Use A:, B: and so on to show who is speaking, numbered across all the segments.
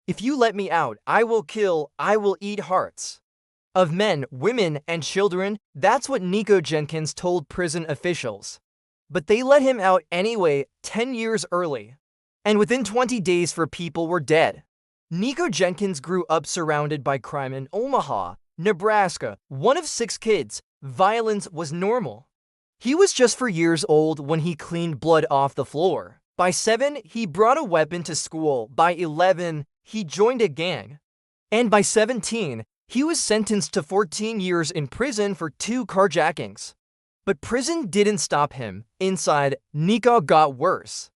A: If you let me out, I will eat hearts of men, women, and children. That's what Nico Jenkins told prison officials. But they let him out anyway, 10 years early. And within 20 days, 4 people were dead. Nico Jenkins grew up surrounded by crime in Omaha, Nebraska. One of 6 kids. Violence was normal. He was just 4 years old when he cleaned blood off the floor. By 7, he brought a weapon to school. By 11, he joined a gang. And by 17, he was sentenced to 14 years in prison for 2 carjackings. But prison didn't stop him. Inside, Nico got worse.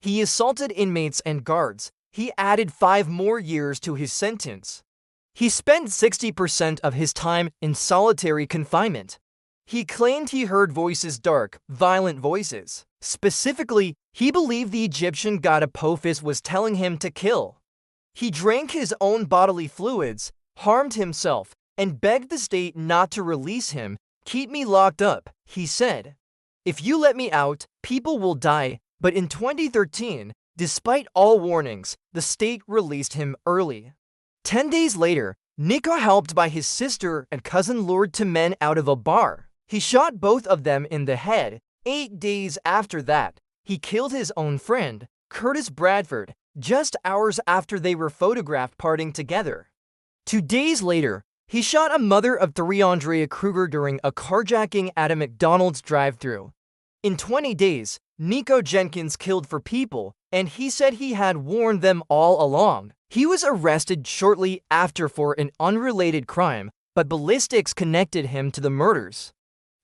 A: He assaulted inmates and guards. He added 5 more years to his sentence. He spent 60% of his time in solitary confinement. He claimed he heard voices, dark, violent voices. Specifically, he believed the Egyptian god Apophis was telling him to kill. He drank his own bodily fluids, harmed himself, and begged the state not to release him. "Keep me locked up," he said. "If you let me out, people will die." But in 2013, despite all warnings, the state released him early. 10 days later, Nico, helped by his sister and cousin, lured 2 men out of a bar. He shot both of them in the head. 8 days after that, he killed his own friend, Curtis Bradford, just hours after they were photographed partying together. 2 days later, he shot a mother of 3, Andrea Kruger, during a carjacking at a McDonald's drive-thru. In 20 days, Nico Jenkins killed 4 people, and he said he had warned them all along. He was arrested shortly after for an unrelated crime, but ballistics connected him to the murders.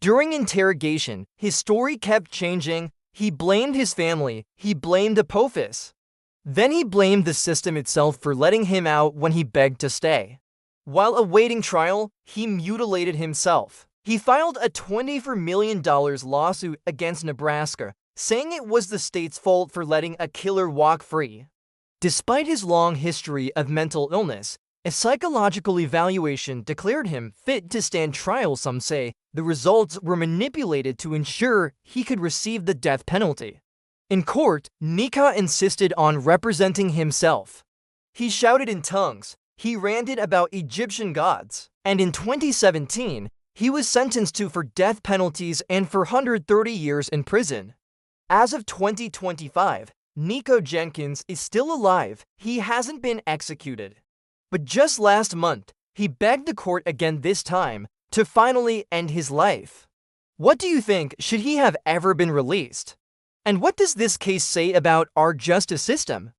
A: During interrogation, his story kept changing. He blamed his family. He blamed Apophis. Then he blamed the system itself for letting him out when he begged to stay. While awaiting trial, he mutilated himself. He filed a $24 million lawsuit against Nebraska, saying it was the state's fault for letting a killer walk free. Despite his long history of mental illness, a psychological evaluation declared him fit to stand trial. Some say the results were manipulated to ensure he could receive the death penalty. In court, Nico insisted on representing himself. He shouted in tongues. He ranted about Egyptian gods. And in 2017, he was sentenced to for death penalties and for 130 years in prison. As of 2025, Nico Jenkins is still alive. He hasn't been executed. But just last month, he begged the court again, this time, to finally end his life. What do you think? Should he have ever been released? And what does this case say about our justice system?